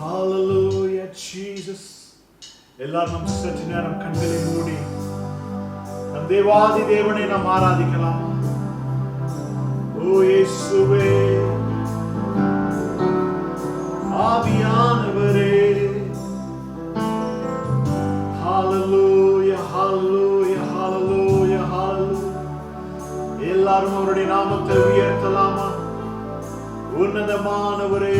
Hallelujah, Jesus. எல்லாரும் நம் சற்று நேரம் கண்களை மூடி நம் தேவாதி தேவனை நாம் ஆராதிக்கலாம். ஓ இயேசுவே, ஆவியானவரே, hallelujah, hallelujah, hallelujah, hallelujah. எல்லாரும் அவருடைய நாமத்தை உயர்த்தலாமா? உன்னதமானவரே,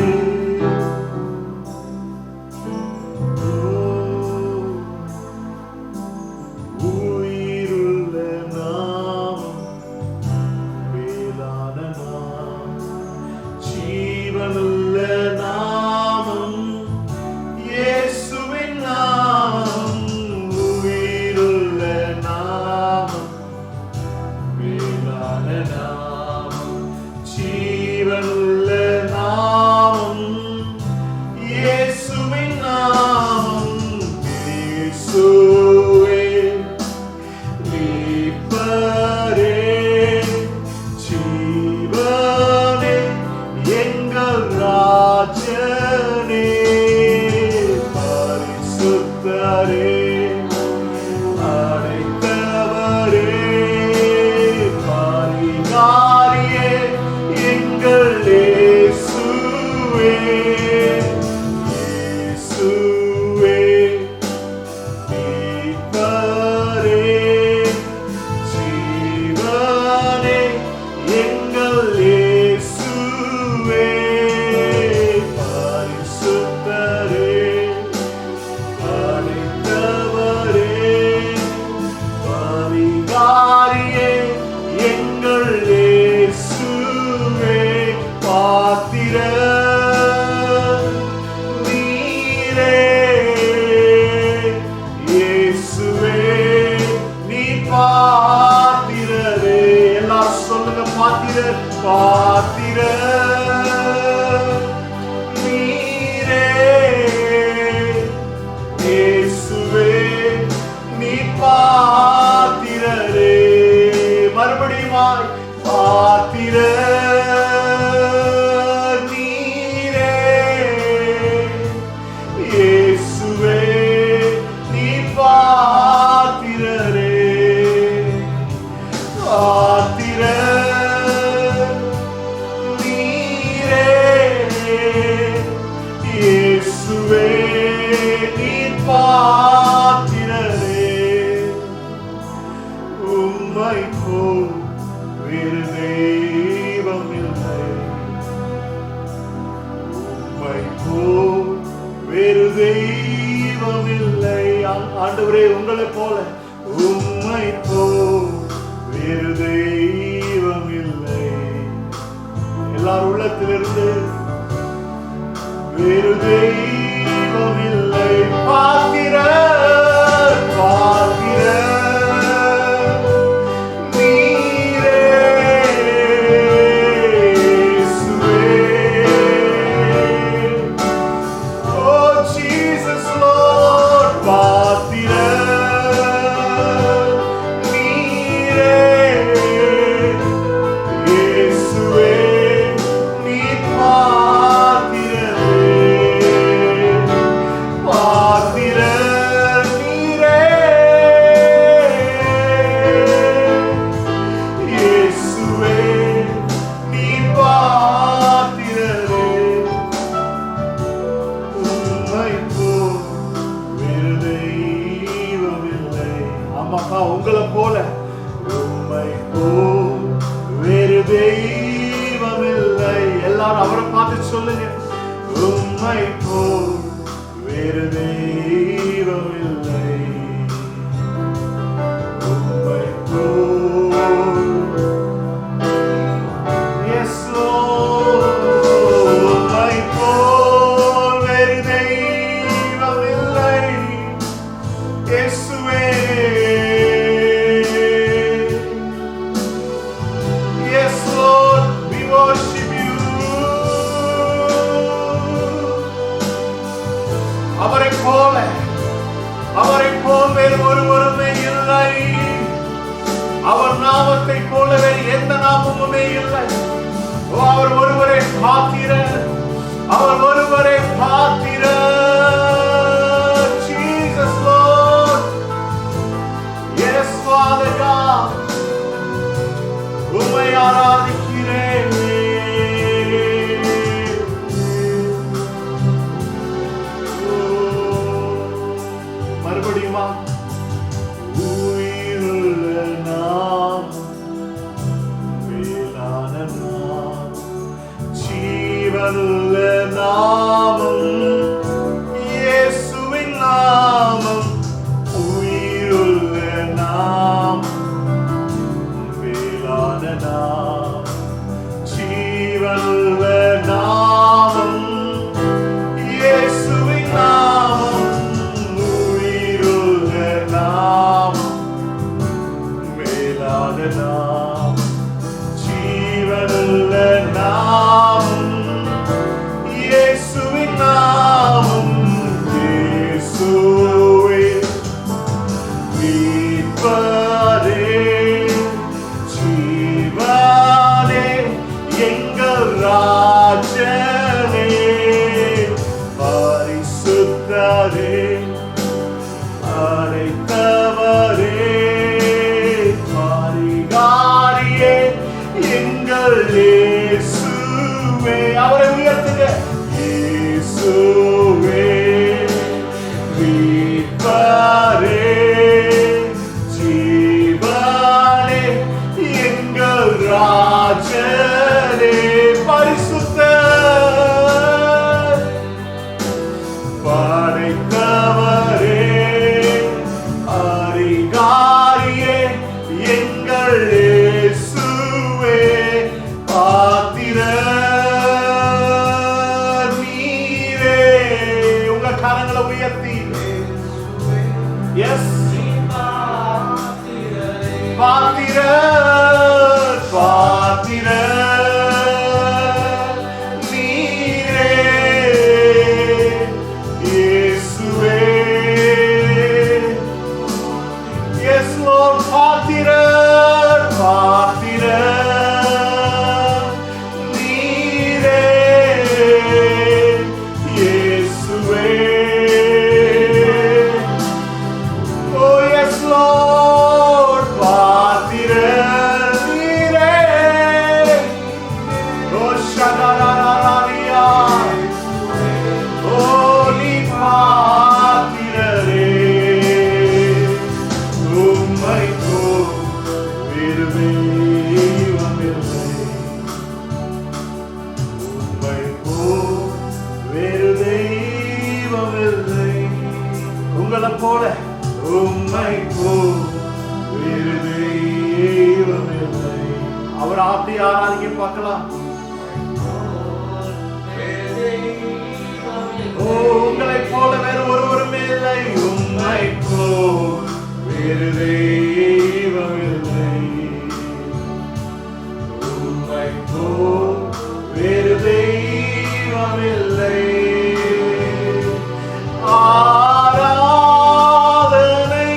ஆண்டவரே, உங்களை போல உம்மை போல் வேறு தெய்வம் இல்லை. எல்லார் உள்ளத்திலிருந்து வேறு தெய்வம் இல்லை. பாத்திர பாத்திர உங்களை போல உம்மை போல் வேறு தெய்வம் இல்லை. எல்லாரும் அவரை பார்த்து சொல்லுங்க, உம்மை போல் வேறு தெய்வம் இல்லை. உம்மை போல் yes Lord, உம்மை போல் வேறு தெய்வம் இல்லை. இயேசுவே, அவரை போல் வேறு ஒருவருமே இல்லை. அவர் நாமத்தை போல வேறு எந்த நாமமுமே இல்லை. அவர் ஒருவரே பாத்திரர், அவர் ஒருவரே பாத்திரர். Jesus Lord. Yes Father God. உம்மை ஆராதிக்கிறேன். மறுபடியுமா? உயிருள்ள நாமம், மேலான நாமம், ஜீவனுள்ள நாமம், இயேசுவின் நாமம். உயிருள்ள நாமம், மேலான நாமம், ஜீவனுள்ள நாமம், இயேசுவின் நாமம். உயிருள்ள நாமம், மேலான நாமம், ஜீவனுள்ள நாமம், இயேசுவின் நாமம். இயேசுவே மீட்பரே, ஜீவனே, எங்கள் ராஜனே, பரிசுத்தரே, அழைத்தவரே, பரிகாரியே, எங்கள் இயேசுவே. அவரை உயர்த்துங்க. இயேசுவே மீட்பரே, ஜீவனே, எங்கள் ராஜனே, பரிசுத்தர், படைத்தவரே, அதிகாரியே, எங்கள் இயேசுவே, பாத்திரர் நீரே. உங்க கரங்களை உயர்த்தி எஸ் பாத்திரர், பாத்திரர் நீரே, இயேசுவே. எஸ் Lord, பாத்திரர், பாத்திரர் நீரே, இயேசுவே. Oh yes Lord, பாத்திரர் நீரே. Oh ஷடரரரரியா. Oh நீ பாத்திரரே. உம்மை போல் வேறு தெய்வமில்லை. உம்மை போல் வேறு தெய்வமில்லை. உங்களை போல உம்மை போல் வேறு தெய்வமில்லை. அவர் ஆப்தி ஆராதிக்க பார்க்கலாம். ஓ, உங்களை போல வேறு ஒருவருமே இல்லை. உம்மை போல் வேறு தெய்வமில்லை. உம்மை போல் வேறு தெய்வமில்லை. ஆராதனை,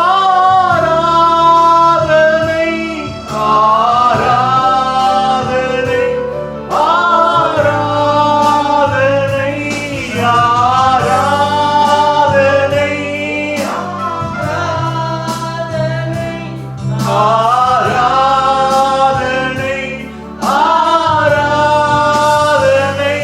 ஆராதனை, ஆராதனை, ஆராதனை, ஆராதனை, ஆராதனை, ஆராதனை,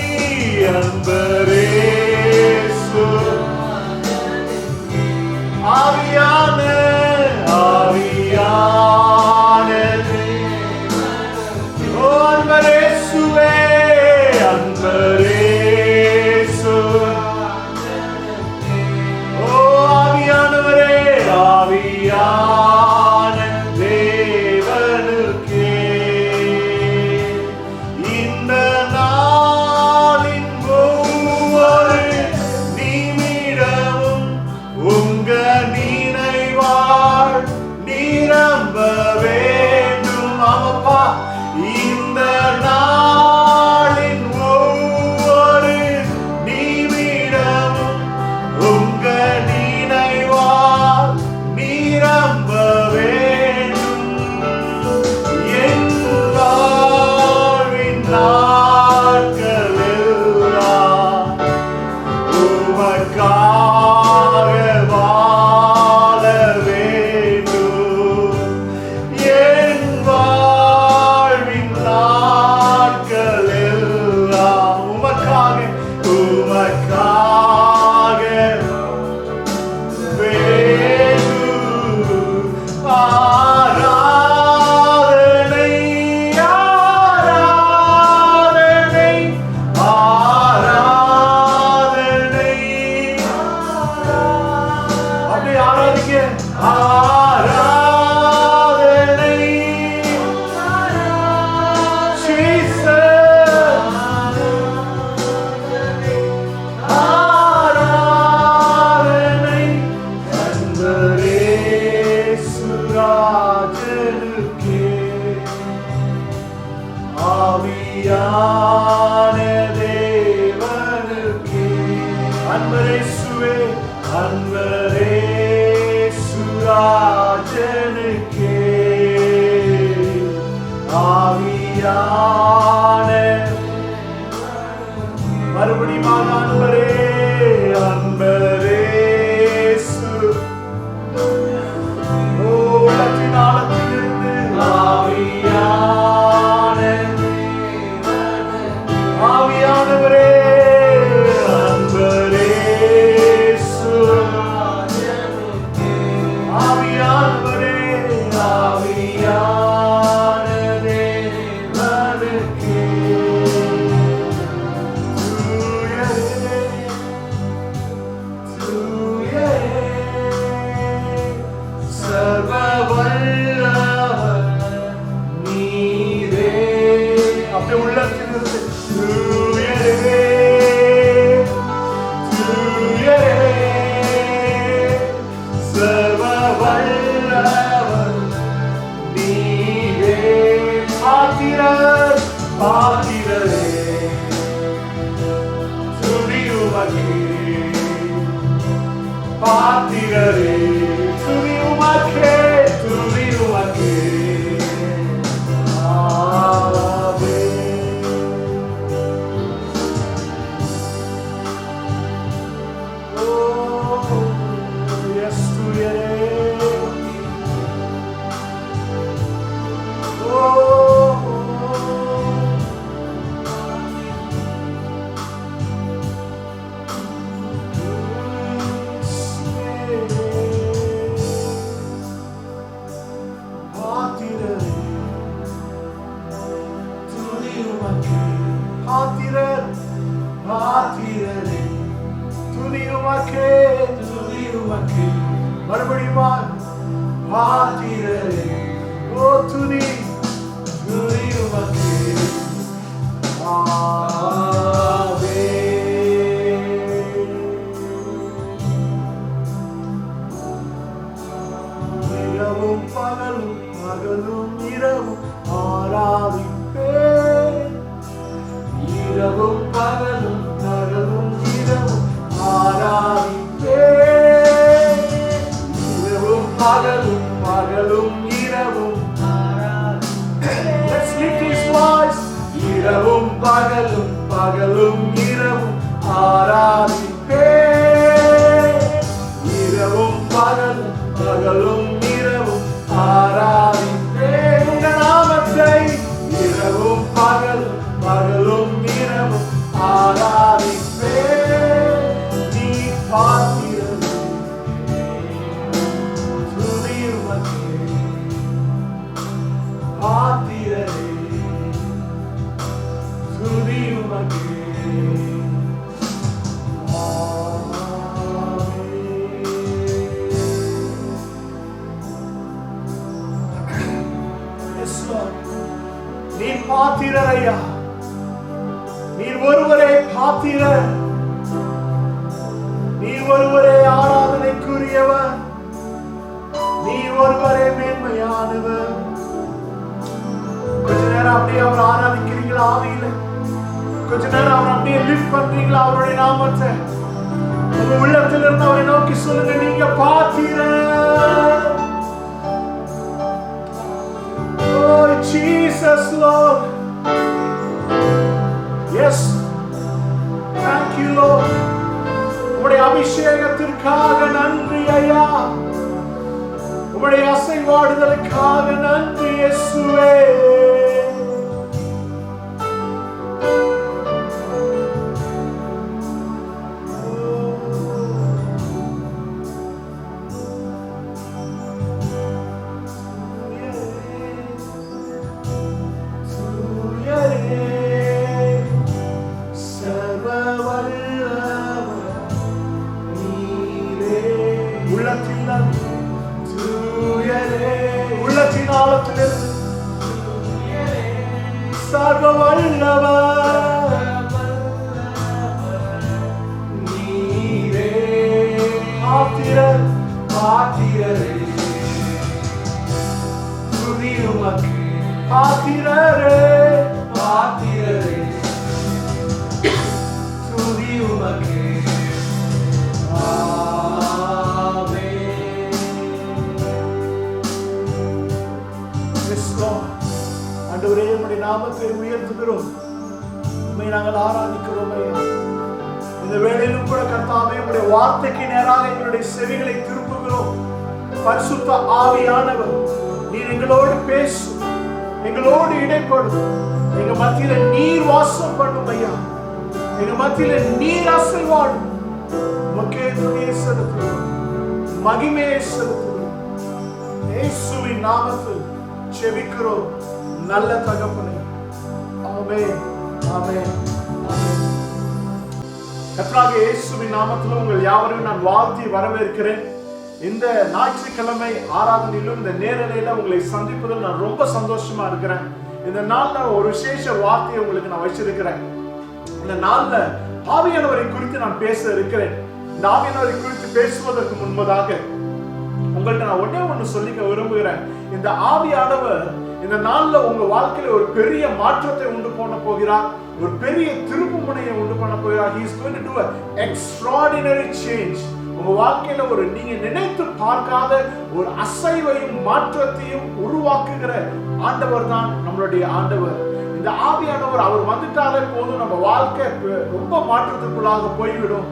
ஆவியான தேவனுக்கே அன்பரேசுவே அன்பரேசுராஜனுக்கே ஆவியான மறுபடியும் அன்பரே அன்பரேசு உள்ளத்தின் ஆழத்திலிருந்து ஆவியானவரே அன்பரேசு ஆவியானவரே ஆவியான தேவனுக்கே பாத்திரரே துதி உமக்கே துதி உமக்கே ஆவே ஓ எஸ் துயரே ஓ மறுபடியும் பாத்திரரே ஓ துதி துதி உமக்கே ஆவே இரவும் பகலும் பகலும் இரவும் ஆராதிப்பேன் இரவும் பகலும் பகலும் இரவும் ஆராதிப்பேன் பகலும் பகலும் இரவும் let's lift his voice இரவும் பகலும் பகலும் இரவும் ஆராதிப்பேன் இரவும் பகலும் பகலும் இரவும் ஆராதிப்பேன் உங்க நாமத்தை இரவும் பகலும் பகலும் இரவும் ஆராதிப்பேன் நீ பாத்திரரே பாத்திரரே துதி உமக்கே நீர் பாத்திரர் ஐயா நீர் ஒருவரே பாத்திரர் நீர் ஒருவரே ஆராதனைக்குரியவர் நீர் ஒருவரே மேன்மையானவர் கொஞ்ச நேரம் அப்படியே அவர் ஆராதிக்கிறீங்களா ஆவியில கொஞ்ச நேரம் அவர் அப்படியே லிஃப்ட் பண்றீங்களா அவருடைய நாமத்தை உங்க உள்ளத்துல இருந்து அவரை நோக்கி சொல்லுங்க நீங்க பாத்திரர் oh Jesus Lord yes thank you Lord உம்முடைய அபிஷேகத்திற்காக நன்றி ஐயா உம்முடைய அசைவாடுதலுக்காக நன்றி இயேசுவே உள்ளத்தின் ஆழத்திலிருந்து சர்வ வல்லவர் நீரே பாத்திரர் பாத்திரரே துதி உமக்கே பாத்திரரே பாத்திரரே ஆண்டவரே உம்முடைய நாமத்தை உயர்த்துகிறோம், உம்மை நாங்கள் ஆராதிக்கிறோம் ஐயா. இந்த வேளையிலும் கூட கர்த்தாவே உம்முடைய வார்த்தைக்கு நேராக எங்களுடைய செவிகளை திருப்புகிறோம். பரிசுத்த ஆவியானவர் நீர் எங்களோடு பேசும், எங்களோடு இடைப்படும், எங்க மத்தியில நீர் வாசம் பண்ணும் ஐயா. எங்க மத்தியில நீர் அசைவாடும். உமக்கே துதியை செலுத்துகிறோம், மகிமையை செலுத்துகிறோம். இயேசுவின் நாமத்தில் ஜெபிக்கிறோம் நல்ல தகப்பனே. ஆமென், ஆமென், ஆமென். கர்த்தராகிய இயேசுவின் நாமத்தில் உங்கள் யாவரையும் நான் வாழ்த்தி வரவேற்கிறேன். இந்த ஞாயிற்றுக்கிழமை ஆராதனையிலும் இந்த நேரலையில உங்களை சந்திப்பதில் நான் ரொம்ப சந்தோஷமா இருக்கிறேன். இந்த நாள்ல ஒரு விசேஷ வார்த்தையை உங்களுக்கு நான் வச்சிருக்கிறேன். இந்த நாள்ல ஆவியானவரை குறித்து நான் பேச இருக்கிறேன். இந்த ஆவியானவரை குறித்து பேசுவதற்கு முன்பதாக உங்கள்கிட்ட நான் ஒன்னே ஒண்ணு சொல்லிக்க விரும்புகிறேன். இந்த ஆவியானவர் இந்த நாள்ல உங்க வாழ்க்கையில ஒரு பெரிய மாற்றத்தை உண்டு பண்ண போகிறார், ஒரு பெரிய திருப்பு முனையை உண்டு பண்ண போகிறார். He is going to do an extraordinary change. உங்க வாழ்க்கையில ஒரு நீங்க நினைத்து பார்க்காத ஒரு அசைவையும் மாற்றத்தையும் உருவாக்குகிற ஆண்டவர் தான் நம்மளுடைய ஆண்டவர். இந்த ஆவியானவர் அவர் வந்துட்டாலே போதும், நம்ம வாழ்க்கை ரொம்ப மாற்றத்துக்குள்ளாக போய்விடும்.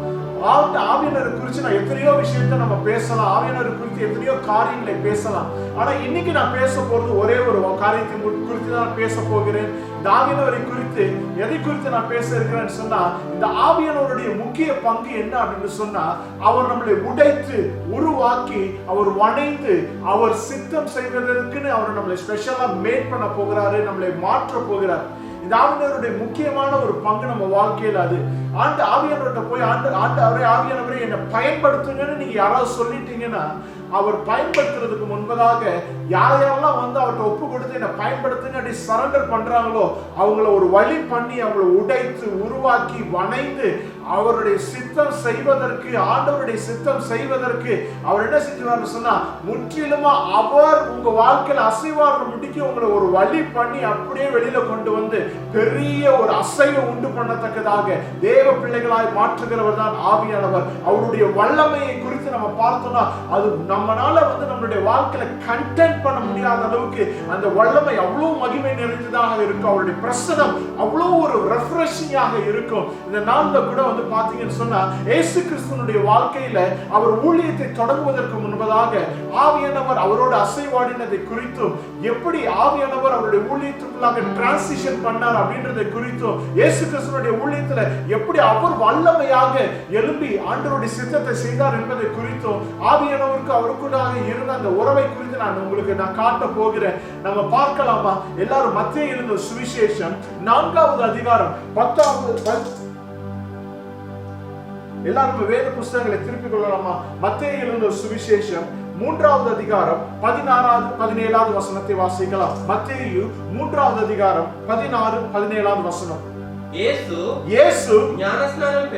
ஆவியானவரை குறித்து நான் எத்தனையோ விஷயத்தை நம்ம பேசலாம், ஆவியானவரை குறித்து எத்தனையோ காரியங்களை பேசலாம். ஆனா இன்னைக்கு நான் பேச போறது ஒரே ஒரு காரியத்தை குறித்து தான் பேச போகிறேன். இந்த ஆவியானவரை குறித்து எதை குறித்து நான் பேச இருக்கிறேன்னு சொன்னா, இந்த ஆவியானவருடைய முக்கிய பங்கு என்ன அப்படின்னு சொன்னா, அவர் நம்மளை உடைத்து உருவாக்கி அவர் வணைந்து அவர் சித்தம் செய்வதற்குன்னு அவர் நம்மளை ஸ்பெஷலா மேட் பண்ண போகிறாரு, நம்மளை மாற்ற போகிறார். இந்த ஆவியானவருடைய முக்கியமான ஒரு பங்கு நம்ம வாழ்க்கையில அது. ஆவியானவர்கிட்ட போய் ஆவியானவரை என்னை பயன்படுத்துங்கன்னு நீங்க யாராவது சொல்லிட்டீங்கன்னா, அவர் பயன்படுத்துறதுக்கு முன்பதாக யாரெல்லாம் வந்து அவர்கிட்ட ஒப்பு கொடுத்து என்னை பயன்படுத்துங்க அப்படி சரண்டர் பண்றாங்களோ அவங்கள ஒரு வழி பண்ணி அவங்கள உடைத்து உருவாக்கி வணைந்து அவருடைய சித்தம் செய்வதற்கு, ஆண்டவருடைய சித்தம் செய்வதற்கு அவர் என்ன செஞ்சுவார்னு சொன்னா, முற்றிலுமா அவர் உங்க வாழ்க்கையில அசைவாடுற முடிக்க உங்களை ஒரு வழி பண்ணி அப்படியே வெளியில கொண்டு வந்து பெரிய ஒரு அசைவை உண்டு பண்ணத்தக்கதாக தேவ பிள்ளைகளாய் மாற்றுகிறவர் தான் ஆவியானவர். அவருடைய வல்லமையை குறித்து நம்ம பார்த்தோம்னா, அது நம்மளால வந்து நம்மளுடைய வாழ்க்கையில கண்டென்ட் பண்ண முடியாத அளவுக்கு அந்த வல்லமை அவ்வளவு மகிமை நிறைந்ததாக இருக்கும். அவருடைய பிரசனம் அவ்வளவு ஒரு ரெஃப்ரெஷிங்காக இருக்கும். இந்த நாள்ல கூட வந்து பாத்தீங்கன்னு சொன்னா, இயேசு கிறிஸ்துவினுடைய வாழ்க்கையில அவர் ஊழியத்தை தொடங்குவதற்கு முன்பதாக ஆவியானவர் அவரோட அசைவாடினதை குறித்தும், எப்படி ஆவியானவர் அவருடைய ஊழியத்துக்குள்ளாக டிரான்சிஷன் பண்ணார் அப்படின்றதை குறித்தும், இயேசு கிறிஸ்துவினுடைய ஊழியத்துல எப்படி அவர் வல்லமையாக எழும்பி ஆண்டவருடைய சித்தத்தை செய்தார் என்பதை குறித்தும், ஆவியானவருக்கு அவருக்குள்ளாக இருந்த அந்த உறவை குறித்து நான் உங்களுக்கு காட்ட போகிறேன். நம்ம பார்க்கலாமா? எல்லாரும் மத்தேயு எழுதின சுவிசேஷம் 4வது அதிகாரம் 10வது, எல்லாரும் வேத புஸ்தகங்களை திருப்பிக் கொள்ளலாமா? மத்தேயு எழுதின சுவிசேஷம் 3வது அதிகாரம் 16வது 17வது வசனத்தை வாசிக்கலாம். மத்தேயு 3வது அதிகாரம் 16 17வது வசனம். இயேசு ஞானஸ்நானம்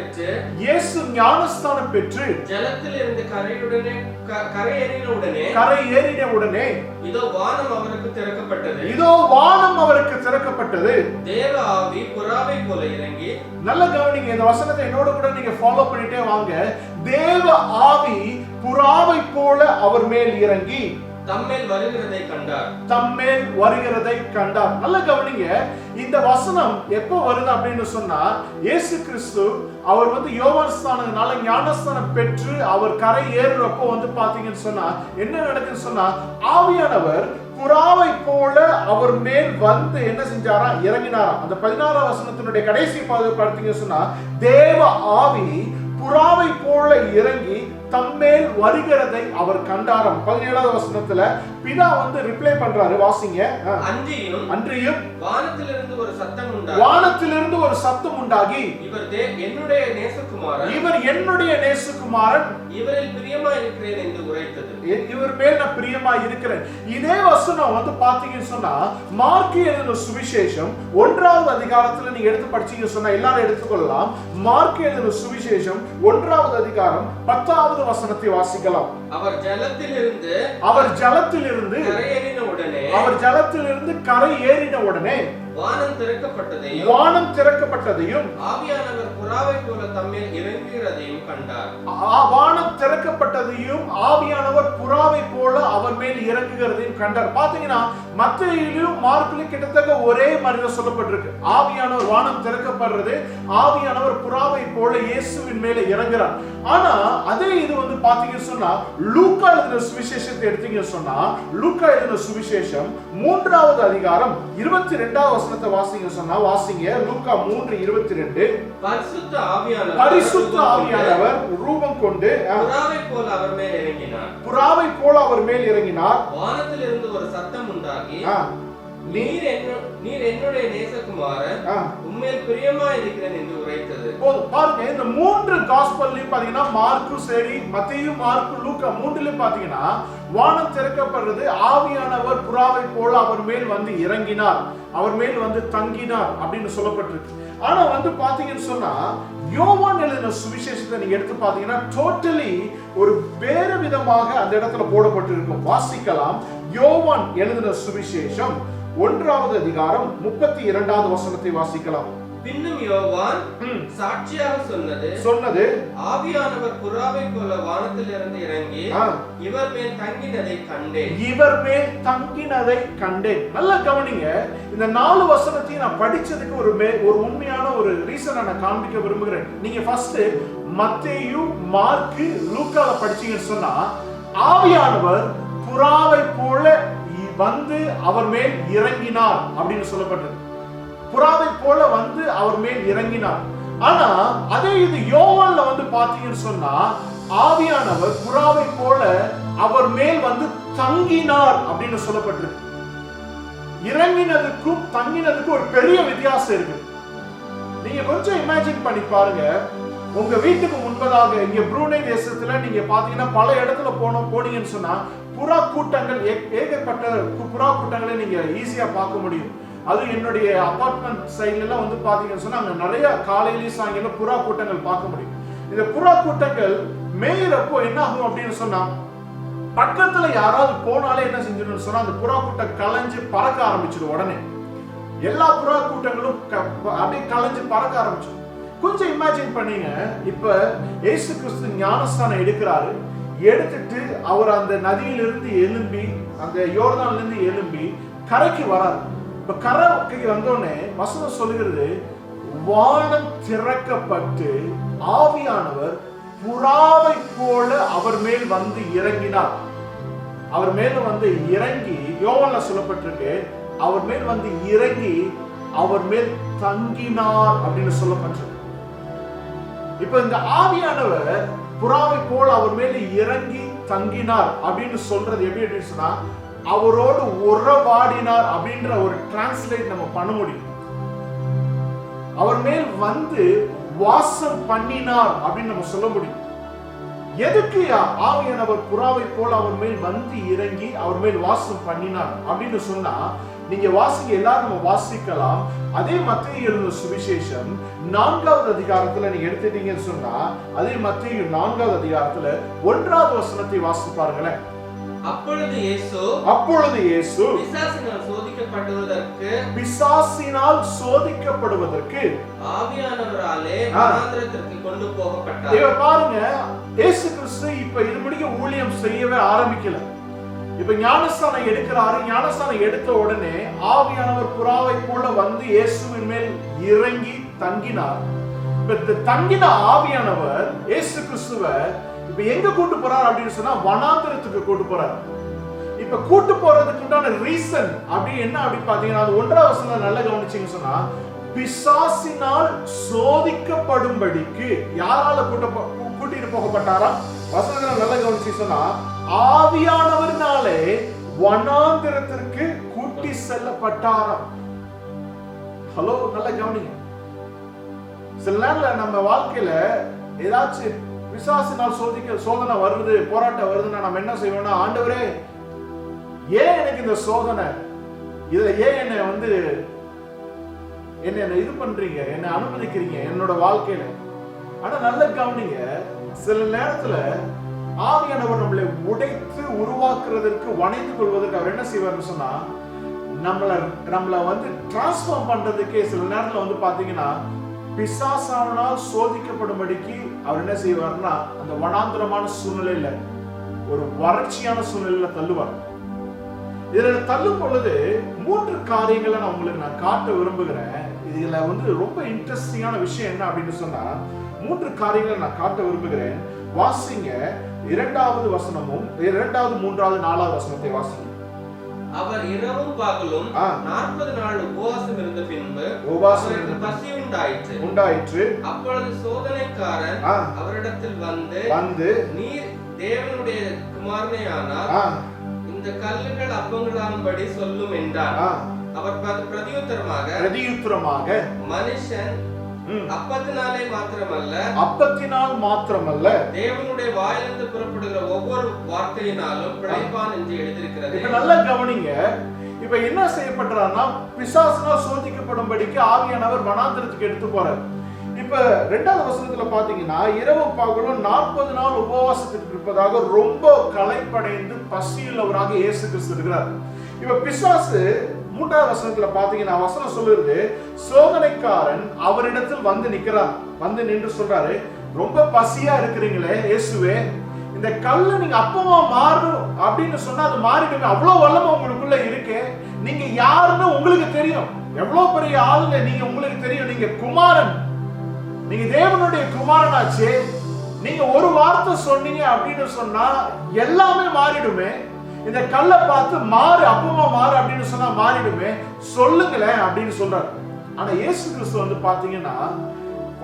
பெற்று ஜலத்தில் இருந்து கரையேறின உடனே இதோ வானம் அவருக்கு திறக்கப்பட்டது. தேவ ஆவி புறாவை போல இறங்கி, நல்ல கவனிங்க, இந்த வசனத்தை என்னோட கூட நீங்க ஃபாலோ பண்ணிட்டே வாங்க. தேவ ஆவி புறாவை போல அவர் மேல் இறங்கி தம்மேல் வருகிறதை கண்டார். நல்ல கவனிங்க, இந்த வசனம் எப்போ வருது அப்படின்னு சொன்னா, இயேசு கிறிஸ்து அவர் வந்து யோவான் ஸ்நானத்தினால ஞானஸ்நானம் பெற்று அவர் கரை ஏறுறப்போ வந்து பாத்தீங்கன்னு சொன்னா என்ன நடக்குதுன்னு சொன்னா, ஆவியானவர் புறாவை போல அவர் மேல் வந்து என்ன செஞ்சாரா, இறங்கினாரா. அந்த 16வது வசனத்தினுடைய கடைசி பார்த்தீங்கன்னு சொன்னா, தேவ ஆவி புறாவை போல இறங்கி தம்மேல் வருகிறதை அவர் கண்டாராம். 17வது வசனத்துல பிதா வந்து ரிப்ளை பண்றாரு, வாசிங்க. அன்றியும் வானத்திலிருந்து ஒரு சத்தம் உண்டாகி, இவர் என்னுடைய நேசகுமாரன், இவரில் பிரியமா இருக்கிறேன் என்று உரைத்தது. இவர் மேல் நான் பிரியமா இருக்கிறேன். இதே வசனம் வந்து பாத்தீங்கன்னு சொன்னா, மார்க்கு எழுதின சுவிசேஷம் 1வது அதிகாரத்துல நீங்க எடுத்து படிச்சீங்கன்னு சொன்னா எல்லாரும் எடுத்துக்கொள்ளலாம். மார்க்கு எழுதின சுவிசேஷம் 1வது அதிகாரம் 10வது வசனத்தை வாசிக்கலாம். அவர் ஜலத்திலிருந்து கரை ஏறின உடனே வானம் திறக்கப்பட்டதையும் ஆவியானவர் புறாவை போல தம்மேல் இறங்குகிறதையும் கண்டார். வானம் திறக்கப்பட்டதையும் ஆவியானவர் புறாவை போல அவர் மேல் இறங்குகிறதையும் கண்டார். பாத்தீங்கன்னா மத்தேயுவிலும் மார்க்கிலும் கிட்டத்தட்ட ஒரே மாதிரி சொல்லப்பட்டிருக்கு. ஆவியானவர் வானம் திறக்கப்படுறது, ஆவியானவர் புறாவை போல இயேசுவின் மேல இறங்குறார். ஆனா அதே இது வந்து பாத்தீங்கன்னு சொன்னா லூக்கா எழுதின சுவிசேஷத்தை எடுத்தீங்க சொன்னா லூக்கா எழுதின சுவிசேஷம் 3வது அதிகாரம் 22வது வசனத்தை வாசிங்க சொன்னா வாசிங்க. லூக்கா 3:22. பரிசுத்த ஆவியானவர் ரூபம் கொண்டு புறாவை போல அவர் மேல் இறங்கினார். வானத்திலிருந்து ஒரு சத்தம் உண்டாகி, நீர் என்னுடைய நேசகுமாரன், உம்மேல் பிரியமாய் இருக்கிறேன் என்று உரைத்தது. பாருங்க, இந்த 3 காஸ்பல்லையும் பாத்தீங்கன்னா மார்க்கு சரி, மத்தேயு, மார்க்கு, லூக்கா 3லயும் பாத்தீங்கன்னா வானம் திறக்கப்படுறது, ஆவியானவர் புறாவை போல அவர் மேல் வந்து இறங்கினார், அவர் மேல் வந்து தங்கினார் அப்படின்னு சொல்லப்பட்டிருக்கு. ஆனா வந்து பாத்தீங்கன்னு சொன்னா யோவான் எழுதின சுவிசேஷத்தை நீங்க எடுத்து பாத்தீங்கன்னா டோட்டலி ஒரு வேறு விதமாக அந்த இடத்துல போடப்பட்டிருக்கும். வாசிக்கலாம். யோவான் எழுதின சுவிசேஷம் 1வது அதிகாரம் 32வது வசனத்தை வாசிக்கலாம். பின்னும் யோவான் சாட்சியாக சொன்னது ஆவியானவர் புறாவை போல வானத்திலிருந்து இறங்கி இவர் மேல் தங்கினதை கண்டேன். நல்லா கவனிங்க. இந்த 4 வசனத்தையும் நான் படிச்சதுக்கு ஒரு உண்மையான ஒரு ரீசன் நான் காண்பிக்க விரும்புகிறேன். நீங்க ஃபர்ஸ்ட் மத்தேயு, மார்க்கு, லூக்கால படிச்சீங்கன்னு சொன்னா ஆவியானவர் புறாவை போல வந்து அவர் மேல் இறங்கினார் அப்படின்னு சொல்லப்பட்டது. புறாவை போல வந்து அவர் மேல் இறங்கினார். ஆனா அதே இது யோவான்ல வந்து பாத்தீங்கன்னு சொன்னா ஆவியானவர் புறாவை போல அவர் மேல் வந்து தங்கினார் அப்படின்னு சொல்லப்பட்டிருக்கு. இறங்கினதுக்கும் தங்கினதுக்கும் ஒரு பெரிய வித்தியாசம் இருக்கு. நீங்க கொஞ்சம் இமேஜின் பண்ணி பாருங்க. உங்க வீட்டுக்கு முன்பதாக இங்க ப்ரூனே தேசத்துல நீங்க பாத்தீங்கன்னா பல இடத்துல போனீங்கன்னு சொன்னா புறா கூட்டங்கள், ஏகப்பட்ட புறா கூட்டங்களை நீங்க ஈஸியா பார்க்க முடியும். அது என்னுடைய அபார்ட்மெண்ட் சைட்ல எல்லாம் வந்து பாத்தீங்கன்னு சொன்னா அங்க நிறைய காலையிலேயும் சாயங்காலம் புறா கூட்டங்கள் பார்க்க முடியும். இந்த புறா கூட்டங்கள் மேயிறப்போ என்ன ஆகும் அப்படின்னு சொன்னா பக்கத்துல யாராவது போனாலே என்ன செஞ்சிடும் சொன்னா அந்த புறா கூட்டம் கலைஞ்சு பறக்க ஆரம்பிச்சிடும். உடனே எல்லா புறா கூட்டங்களும் அப்படியே கலைஞ்சு பறக்க ஆரம்பிச்சிடும். கொஞ்சம் இமேஜின் பண்ணீங்க. இப்ப இயேசு கிறிஸ்து ஞானஸ்தானம் எடுக்கிறாரு. எடுத்துட்டு அவர் அந்த நதியிலிருந்து எழும்பி, அந்த யோர்தான்ல இருந்து எழும்பி கரைக்கு வராரு. இப்ப கரைக்கு வந்தோடனே வசனம் சொல்லுகிறது, வானம் திறக்கப்பட்டு ஆவியானவர் புறாவை போல அவர் மேல் வந்து இறங்கினார். அவர் மேல வந்து இறங்கி, யோவான்ல சொல்லப்பட்டிருக்கு, அவர் மேல் வந்து இறங்கி அவர் மேல் தங்கினார் அப்படின்னு சொல்லப்பட்டிருக்கு. இப்ப இந்த ஆவியானவர் புறாவை போல அவர் மேல இறங்கி தங்கினார் அப்படின்னு சொல்றது எப்படி அப்படின்னு சொன்னா அவரோடு உறவாடினார் அப்படின்ற ஒரு டிரான்ஸ்லேட் நம்ம பண்ண முடியும். அவர் மேல் வந்து வாசம் பண்ணினார் அப்படின்னு நம்ம சொல்ல முடியும். எதுக்கு ஆவியானவர் புறாவை போல அவர் மேல் வந்து இறங்கி அவர் மேல் வாசம் பண்ணினார் அப்படின்னு சொன்னா நீங்க வாசிங்க, எல்லாரும் நம்ம வாசிக்கலாம். அதே மத்தேயு எழுதின சுவிசேஷம் 4வது அதிகாரத்துல நீங்க எடுத்துட்டீங்கன்னு சொன்னா அதே மத்தேயு 4வது அதிகாரத்துல 1வது வசனத்தை வாசித்து பாருங்களேன். அப்பொழுது இயேசு பிசாசினால் சோதிக்கப்படுவதற்கு ஆவியானவராலே வனாந்திரத்திற்கு கொண்டு போகப்பட்டார். இவ பாருங்க, இயேசு கிறிஸ்து இப்ப இது முடிக்க ஊழியம் செய்யவே ஆரம்பிக்கல. இப்ப ஞானஸ்தானம் எடுக்கிறாரு. ஞானஸ்தானம் எடுத்த உடனே ஆவியானவர் புறாவை போல வந்து இயேசுவின் மேல் இறங்கி தங்கினார். இப்ப தங்கின ஆவியானவர் இயேசு கிறிஸ்துவ இப்ப எங்க கூட்டு போறார் அப்படின்னு சொன்னா வனாந்திரத்துக்கு கூட்டு போறார். இப்ப கூட்டு போறதுக்கு உண்டான ரீசன் அப்படி என்ன அப்படி பாத்தீங்கன்னா 1வது வசனம் நல்லா கவனிச்சீங்க சொன்னா பிசாசினால் சோதிக்கப்படும்படிக்கு யாரால கூட்டிட்டு போகப்பட்டாரா? வசனங்களை நல்லா கவனிச்சு சொன்னா ஆவியானவர்னாலே வனாந்திரத்திற்கு கூட்டி செல்லப்பட்டாராம். ஹலோ, நல்லா கவனிங்க. சில நேரத்துல நம்ம வாழ்க்கையில ஏதாச்சும் பிசாசினால் சோதனை வருது, போராட்டம் வருதுன்னா நம்ம என்ன செய்வோம்னா, ஆண்டவரே ஏன் எனக்கு இந்த சோதனை, இதுல ஏன் என்ன இது பண்றீங்க, என்ன அனுமதிக்கிறீங்க என்னோட வாழ்க்கையில. ஆனா நல்ல கவனிங்க, சில நேரத்துல ஆவியானவர் நம்மளை உடைத்து உருவாக்குறதற்கு, வணைந்து கொள்வதற்கு அவர் என்ன செய்வார்னு சொன்னா நம்மள வந்து டிரான்ஸ்ஃபார்ம் பண்றதுக்கே சில நேரத்துல வந்து பாத்தீங்கன்னா பிசாசானால் சோதிக்கப்படும்படிக்கு அவர் என்ன செய்வார்னா அந்த வனாந்திரமான சூழ்நிலையில ஒரு வறட்சியான சூழ்நிலையில தள்ளுவார். இதுல தள்ளும் பொழுது 3 காரியங்களை நான் உங்களுக்கு காட்ட விரும்புகிறேன். இதுல வந்து ரொம்ப இன்ட்ரெஸ்டிங்கான விஷயம் என்ன அப்படின்னு சொன்னா 3 காரியங்களை நான் காட்ட விரும்புகிறேன். வாசிங்க 2வது வசனமும் 2வது 3வது 4வது வசனத்தை வாசிங்க. அவர் இரவும் பகலும் 40 நாள் உபவாசம் இருந்த பின்பு பசி உண்டாயிற்று. அப்பொழுது சோதனைக்காரன் அவரிடத்தில் வந்து நீர் தேவனுடைய குமாரனேயானால் இந்த கல்லுகள் அப்பங்களாகும்படி சொல்லும் என்றார். அவர் பிரதியுத்தரமாக மனுஷன் அப்பத்தினாலே மாத்திரமல்ல தேவனுடைய வாயிலிருந்து புறப்படுகிற ஒவ்வொரு வார்த்தையினாலும் பிழைப்பான் என்று எழுதியிருக்கிறது. இப்ப நல்லா கவனிங்க. இப்ப என்ன செய்யப்படுறாருன்னா பிசாசினால் சோதிக்கப்படும்படிக்கு ஆவியானவர் வனாந்திரத்துக்கு எடுத்து போறார். இப்ப 2வது வசனத்துல பாத்தீங்கன்னா இரவும் பகலும் 40 நாள் உபவாசத்துக்கு இருப்பதாக ரொம்ப களைப்படைந்து பசியுள்ளவராக இயேசு கிறிஸ்து இருக்கிறார். இப்ப பிசாசு 3வது வசனத்துல பாத்தீங்கன்னா வசனம் சொல்லுறது சோதனைக்காரன் அவரிடத்தில் வந்து நிக்கிறார். வந்து நின்று சொல்றாரு, ரொம்ப பசியா இருக்கிறீங்களே இயேசுவே, இந்த கல்லை நீங்க அப்பமா மாறும் அப்படின்னு சொன்னா அது மாறிடுங்க. அவ்வளவு வல்லமை உங்களுக்குள்ள இருக்கு. நீங்க யாருன்னு உங்களுக்கு தெரியும். எவ்வளவு பெரிய ஆளுங்க நீங்க, உங்களுக்கு தெரியும். நீங்க குமாரன், நீங்க தேவனுடைய குமாரனாச்சு. நீங்க ஒரு வார்த்தை சொன்னீங்க அப்படின்னு சொன்னா எல்லாமே மாறிடுமே. இந்த கல்லை பார்த்து மாறு, அப்பமா மாறு அப்படின்னு சொன்னா மாறிடுமே, சொல்லுங்களேன் அப்படின்னு சொல்றாரு. ஆனா இயேசு கிறிஸ்து வந்து பாத்தீங்கன்னா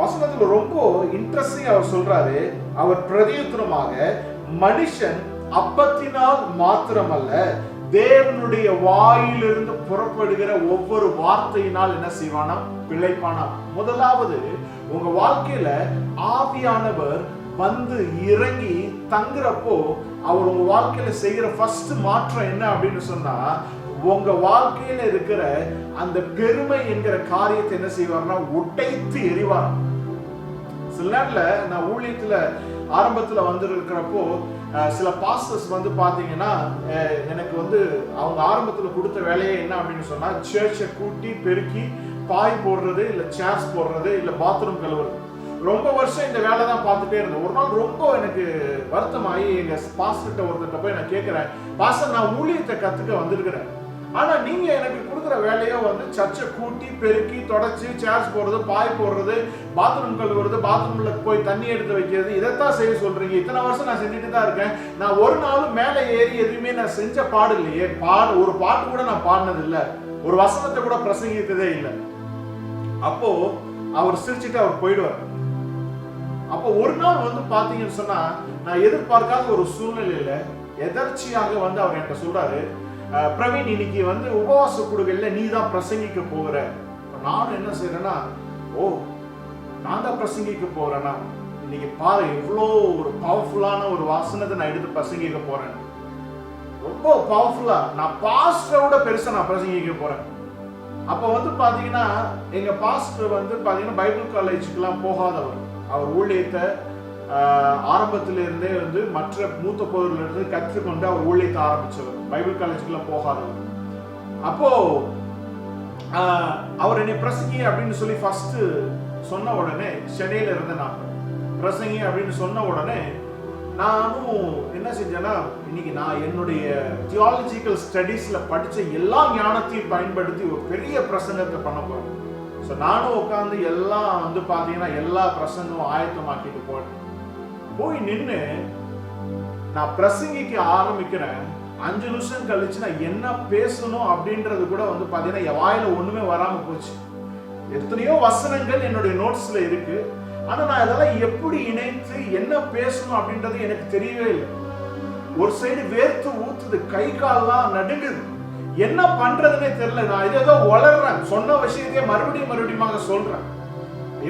வசனத்துல ரொம்ப இன்ட்ரெஸ்டிங் அவர் சொல்றாரு. அவர் பிரதியுத்தரமாக மனுஷன் அப்பத்தினால் மாத்திரமல்ல தேவனுடைய வாயிலிருந்து புறப்படுகிற ஒவ்வொரு வார்த்தையினால் என்ன செய்வானா பிழைப்பானா. முதலாவது உங்க வாழ்க்கையில ஆவியானவர் வந்து இறங்கி தங்குறப்போ அவர் உங்க வாழ்க்கையில செய்கிற ஃபர்ஸ்ட் மாற்றம் என்ன அப்படின்னு சொன்னா உங்க வாழ்க்கையில இருக்கிற அந்த பெருமை என்கிற காரியத்தை என்ன செய்வார்னா உடைத்து எறிவார். சில நேரத்துல நான் ஊழியத்துல ஆரம்பத்துல வந்து இருக்கிறப்போ சில பாஸ்டர்ஸ் வந்து பாத்தீங்கன்னா எனக்கு வந்து அவங்க ஆரம்பத்துல கொடுத்த வேலையே என்ன அப்படின்னு சொன்னா சர்ச்சை கூட்டி பெருக்கி பாய் போடுறது, இல்ல சேர்ஸ் போடுறது, இல்ல பாத்ரூம் கழுவுறது. ரொம்ப வருஷம் இந்த வேலை தான் பார்த்துட்டே இருந்தேன். ஒரு நாள் ரொம்ப எனக்கு வருத்தமாகி எங்க பாஸ்டர்கிட்ட ஒருத்தர் போய் நான் கேட்கிறேன், பாஸ்டர் நான் ஊழியத்தை கத்துக்க வந்திருக்கிறேன், ஆனா நீங்க எனக்கு கொடுக்குற வேலையோ வந்து சர்ச்சை கூட்டி பெருக்கி தொடச்சு சேர்ஸ் போடுறது, பாய் போடுறது, பாத்ரூம் கழுவுறது, பாத்ரூம்ல போய் தண்ணி எடுத்து வைக்கிறது, இதைத்தான் செய்ய சொல்றீங்க. இத்தனை வருஷம் நான் செஞ்சுட்டு தான் இருக்கேன். நான் ஒரு நாளும் மேலே ஏறி எதுவுமே நான் செஞ்ச பாடு இல்லையே. ஒரு பாட்டு கூட நான் பாடினது இல்லை, ஒரு வசனத்தை கூட பிரசங்கித்ததே இல்லை. அப்போ அவர் சிரிச்சுட்டு அவர் போயிடுவார். அப்போ ஒரு நாள் வந்து பாத்தீங்கன்னு சொன்னா நான் எதிர்பார்க்காத ஒரு சூழ்நிலையில எதர்ச்சியாக வந்து அவர் என்கிட்ட சொல்றாரு, பிரவீன் இன்னைக்கு வந்து உபவாச கூடுகையில நீ தான் பிரசங்கிக்க போகிற. நானும் என்ன செய்யறேன்னா, ஓ நான் தான் பிரசங்கிக்க போறேன்னா இன்னைக்கு பாரு எவ்வளோ ஒரு பவர்ஃபுல்லான ஒரு வாசனத்தை நான் எடுத்து பிரசங்கிக்க போறேன். ரொம்ப பவர்ஃபுல்லா நான் பாஸ்டரோட பெருசா நான் பிரசங்கிக்க போறேன். அப்போ வந்து பாத்தீங்கன்னா எங்க பாஸ்டர் வந்து பாத்தீங்கன்னா பைபிள் காலேஜுக்கெல்லாம் போகாதவர். அவர் ஊழியத்தை ஆரம்பத்திலிருந்தே வந்து மற்ற மூத்த போதர்ல இருந்து கற்றுக்கொண்டு அவர் ஊழியத்தை ஆரம்பிச்சவர். பைபிள் காலேஜுக்கெல்லாம் போகாதவர். அப்போ அவர் என்னை பிரசங்கி அப்படின்னு சொல்லி ஃபர்ஸ்ட் சொன்ன உடனே சென்னையில இருந்த நான் பிரசங்கி அப்படின்னு சொன்ன உடனே நானும் என்ன செஞ்சேன்னா இன்னைக்கு நான் என்னுடைய தியாலஜிக்கல் ஸ்டடீஸ்ல படிச்ச எல்லா ஞானத்தையும் பயன்படுத்தி ஒரு பெரிய பிரசங்கத்தை பண்ண போறேன். ஸோ நானும் உட்காந்து எல்லாம் வந்து பார்த்தீங்கன்னா எல்லா பிரசங்கமும் ஆயத்தமாக்கிட்டு போய் நின்று நான் பிரசங்கிக்க ஆரம்பிக்கிறேன். 5 நிமிஷம் கழிச்சு நான் என்ன பேசணும் அப்படின்றது கூட வந்து பார்த்தீங்கன்னா என் வாயில ஒண்ணுமே வராம போச்சு. எத்தனையோ வசனங்கள் என்னுடைய நோட்ஸ்ல இருக்கு, ஆனா நான் இதெல்லாம் எப்படி இணைத்து என்ன பேசணும் அப்படின்றது எனக்கு தெரியவே இல்லை. ஒரு சைடு வேர்த்து ஊத்துது, கை கால்லாம் நடுங்குது, என்ன பண்றதுன்னே தெரியல. நான் ஏதோ வளர்றேன், சொன்ன விஷயத்தையே மறுபடியும் சொல்றேன்.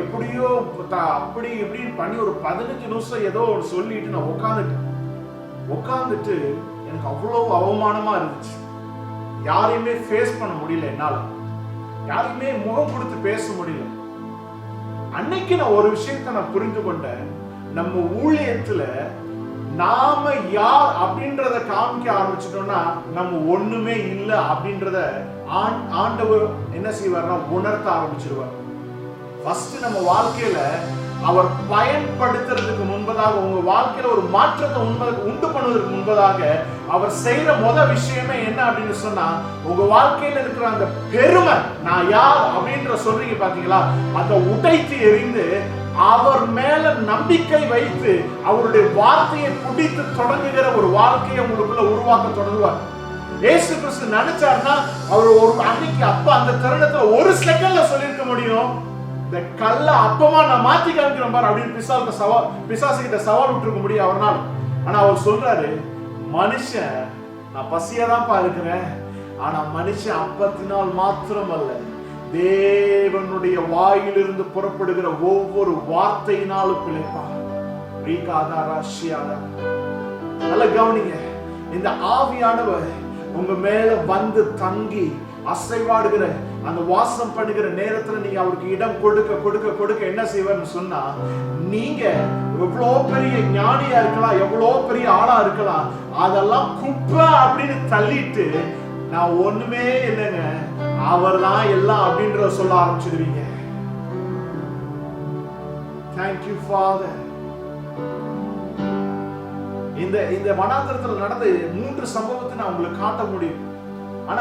எப்படியோ அப்படி இப்படின்னு பண்ணி ஒரு 15 நிமிஷம் ஏதோ சொல்லிட்டு நான் உட்காந்துட்டு எனக்கு அவ்வளவு அவமானமா இருந்துச்சு. யாரையுமே ஃபேஸ் பண்ண முடியல, என்னால யாருமே முகம் கொடுத்து பேச முடியல. அன்னைக்கு நான் ஒரு விஷயத்தை நான் புரிந்து கொண்டேன். நம்ம ஊழியத்துல நாம யார் அப்படின்றத காமிக்க ஆரம்பிச்சிட்டோம்னா நம்ம ஒண்ணுமே இல்லை அப்படின்றத ஆண்டவர் என்ன செய்வார்னா உணர்த்த ஆரம்பிச்சிருவார். ஃபர்ஸ்ட் நம்ம வாழ்க்கையில அவர் பயன்படுத்துறதுக்கு முன்பதாக, உங்க வாழ்க்கையில ஒரு மாற்றத்தை உண்டு பண்ணுவதற்கு முன்பதாக அவர் செய்யற முதல் விஷயமே என்ன அப்படின்னு சொன்னா, உங்க வாழ்க்கையில இருக்கிற அந்த பெருமை, நான் யார் அப்படின்ற சொல்றீங்க பாத்தீங்களா, அதை உடைத்து எறிந்து அவர் மேல நம்பிக்கை வைத்து அவருடைய வார்த்தையை பிடித்து தொடங்குகிற ஒரு வாழ்க்கையை உங்களுக்குள்ள உருவாக்க தொடங்குவார். இயேசு கிறிஸ்து நினைச்சாருன்னா அவர் ஒரு அன்னைக்கு அப்ப அந்த தருணத்துல ஒரு செகண்ட்ல சொல்லிருக்க முடியும், இந்த கல்ல அப்பமா நான் மாத்தி காமிக்கிறேன் பாரு அப்படின்னு பிசாசு கிட்ட சவால் விட்டுருக்க முடியும் அவர்னால. ஆனா அவர் சொல்றாரு, மனுஷன் நான் பசியாதான் இருக்கிறேன், ஆனா மனுஷன் அப்பத்தினால் மாத்திரம் அல்ல, தேவனுடைய வாயிலிருந்து புறப்படுகிற ஒவ்வொரு வார்த்தையினாலும் பிழைப்பார். நல்ல கவனிங்க, இந்த ஆவியானவர் உங்க மேல வந்து தங்கி அசைவாடுகிற அந்த வாசம் பண்ணுகிற நேரத்துல நீங்க அவருக்கு இடம் கொடுக்க கொடுக்க கொடுக்க என்ன செய்வார்னு சொன்னா, நீங்க எவ்வளோ பெரிய ஞானியா இருக்கலாம், எவ்வளோ பெரிய ஆளா இருக்கலாம், அதெல்லாம் குப்பை அப்படின்னு தள்ளிட்டு நான் ஒண்ணுமே இல்லைங்க, அவர் தான் எல்லாம் அப்படின்றத சொல்ல ஆரம்பிச்சிடுவீங்க. Thank you Father. இந்த வனாந்திரத்தில் நடந்த 3 சம்பவத்தை நான் உங்களுக்கு காட்ட முடியும். ஆனா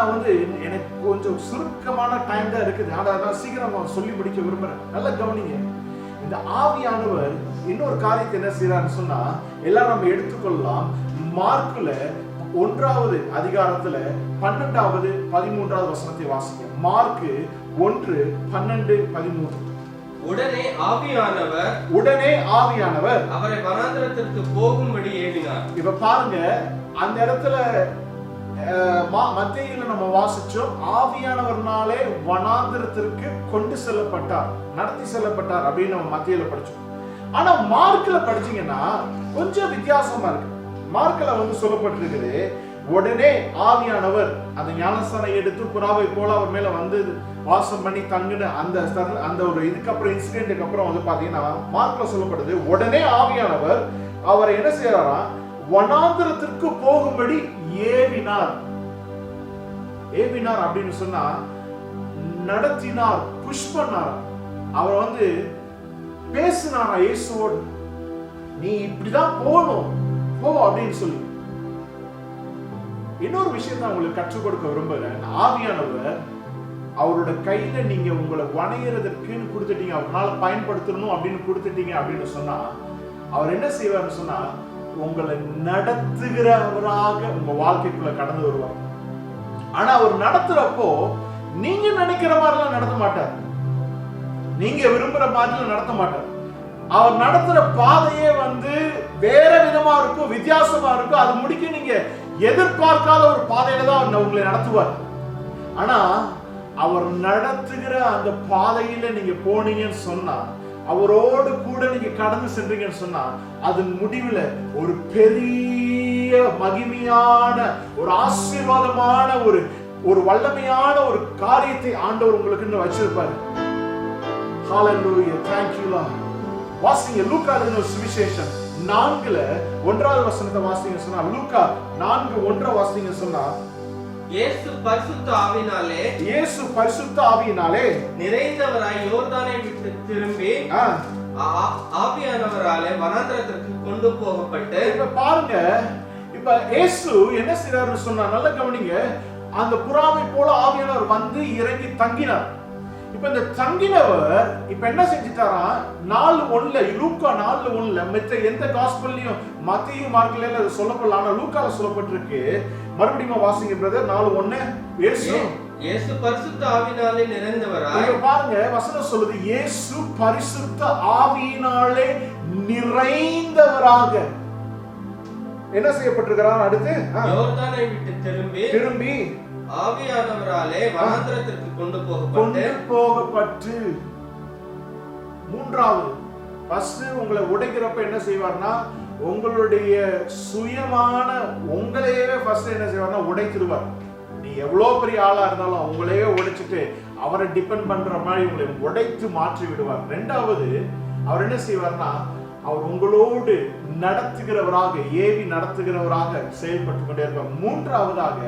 எனக்கு கொஞ்சம் சுருக்கமான டைம் தான் இருக்குது. ஆனா நான் சீக்கிரம் சொல்லி முடிக்க விரும்புறேன். நல்லா கவனிங்க. இந்த ஆவியானவர் இன்னொரு காரியத்தை என்ன செய்யறாருன்னு சொன்னா, எல்லாரும் நம்ம எடுத்துக்கொள்ளலாம். மார்க்குல 1வது அதிகாரத்துல 12வது 13வது வசனத்தை வாசிங்க. மார்க்கு 1:12-13. உடனே ஆவியானவர் அவரை வனாந்திரத்திற்கு போகும்படி ஏவினார். இப்ப பாருங்க, அந்த இடத்துல மத்தேயுல நம்ம வாசிச்சோம், ஆவியானவர்னாலே வனாந்திரத்திற்கு கொண்டு செல்லப்பட்டார், நடத்தி செல்லப்பட்டார் அப்படின்னு நம்ம மத்தேயுல படிச்சோம். ஆனா மார்க்ல படிச்சீங்கன்னா கொஞ்சம் வித்தியாசமா இருக்கு. மார்க்ல சொல்லப்பட்டிருக்குது, உடனே ஆவியானவர் அந்த ஞானஸ்தானம் எடுத்து புறாவை போல அவர் மேல வந்து வாசம் பண்ணி தங்குன அந்த ஒரு இதுக்கப்புறம் இன்சிடென்ட்க்கு அப்புறம் பாத்தீங்கன்னா மார்க்ல சொல்லப்படுது, உடனே ஆவியானவர் அவரை என்ன செய்யறாரா, வனாந்திரத்திற்கு போகும்படி ஏவினார். ஏவினார் அப்படின்னு சொன்னா நடத்தினார், புஷ் பண்ணார். அவர் பேசினாரா இயேசுவோடு, நீ இப்படிதான் போகணும் போ அப்படின்னு சொல்லி. இன்னொரு விஷயத்தை உங்களுக்கு கற்றுக் கொடுக்க விரும்புகிறேன். ஆவியானவர் அவரோட கையில நீங்க உங்களை வணையறதற்குன்னு கொடுத்துட்டீங்க, அவரால் பயன்படுத்தணும் அப்படின்னு கொடுத்துட்டீங்க அப்படின்னு சொன்னா, அவர் என்ன செய்வார்னு சொன்னா, உங்களை நடத்துகிறவராக உங்க வாழ்க்கைக்குள்ள கடந்து வருவார். ஆனா அவர் நடத்துறப்போ நீங்க நினைக்கிற மாதிரிலாம் நடத்த மாட்டார், நீங்க விரும்புற மாதிரிலாம் நடத்த மாட்டார். அவர் நடத்துற பாதையே வேற விதமா இருக்கும், வித்தியாசமா இருக்கும். அது முடிக்க நீங்க எதிர்பார்க்காத ஒரு பாதையில தான் உங்களை நடத்துவார். ஆனா அவர் நடத்துகிற அந்த பாதையில நீங்க போனீங்கன்னு சொன்னா, அவரோடு கூட நீங்க கடந்து சென்றீங்கன்னு சொன்னா, அதன் முடிவுல ஒரு பெரிய மகிமையான ஒரு ஆசீர்வாதமான ஒரு வல்லமையான ஒரு காரியத்தை ஆண்டவர் உங்களுக்கு வச்சிருப்பாரு. ஹalleluya, thank you Lord. வாசிங்க லூக்கா சுவிசேஷம் 4:1 வசனத்தை வாசிங்க சொன்னா, லூக்கா 4:1 வாசிங்க சொன்னா, இயேசு பரிசுத்த ஆவியினாலே நிறைந்தவராய் யோர்தானை விட்டு திரும்பி ஆவியானவராலே வனாந்திரத்திற்கு கொண்டு போகப்பட்டு. இப்ப பாருங்க, இப்ப இயேசு என்ன செய்றாருன்னு சொன்னா, நல்ல கவனிங்க, அந்த புறாவை போல ஆவியானவர் இறங்கி தங்கினார். இப்ப இந்த தங்கினவர் இப்ப என்ன செஞ்சிட்டாரா, 4:1 லூக்கா 4:1 மத்த எந்த காஸ்பல்லயும் மத்தேயு மார்க்ல சொல்லப்படல, ஆனா லூக்கால சொல்லப்பட்டிருக்கு. மறுபடியும் வாசிங்க பிரதர். 4:1 இயேசு பரிசுத்த ஆவியினாலே நிறைந்தவராய். இங்க பாருங்க வசனம் சொல்லுது, இயேசு பரிசுத்த ஆவியினாலே நிறைந்தவராக என்ன செய்யப்பட்டிருக்கிறார். அடுத்து யோர்தானை விட்டு திரும்பி ஆவியானவராலே வனாந்திரத்திற்கு கொண்டு போகப்பட்டு. மூன்றாவது, ஃபர்ஸ்ட் உங்களை உடைக்கிறப்ப என்ன செய்வார்னா, உங்களுடைய சுயமான உங்களையே ஃபர்ஸ்ட் என்ன செய்வார்னா உடைத்திருவார். நீ எவ்வளவு பெரிய ஆளா இருந்தாலும் உங்களையே உடைச்சிட்டு அவரை டிபெண்ட் பண்ற மாதிரி உங்களை உடைத்து மாற்றி விடுவார். ரெண்டாவது, அவர் என்ன செய்வார்னா, அவர் உங்களோடு நடத்துகிறவராக, ஏவி நடத்துகிறவராக செயல்பட்டு கொண்டே இருப்பார். மூன்றாவதாக,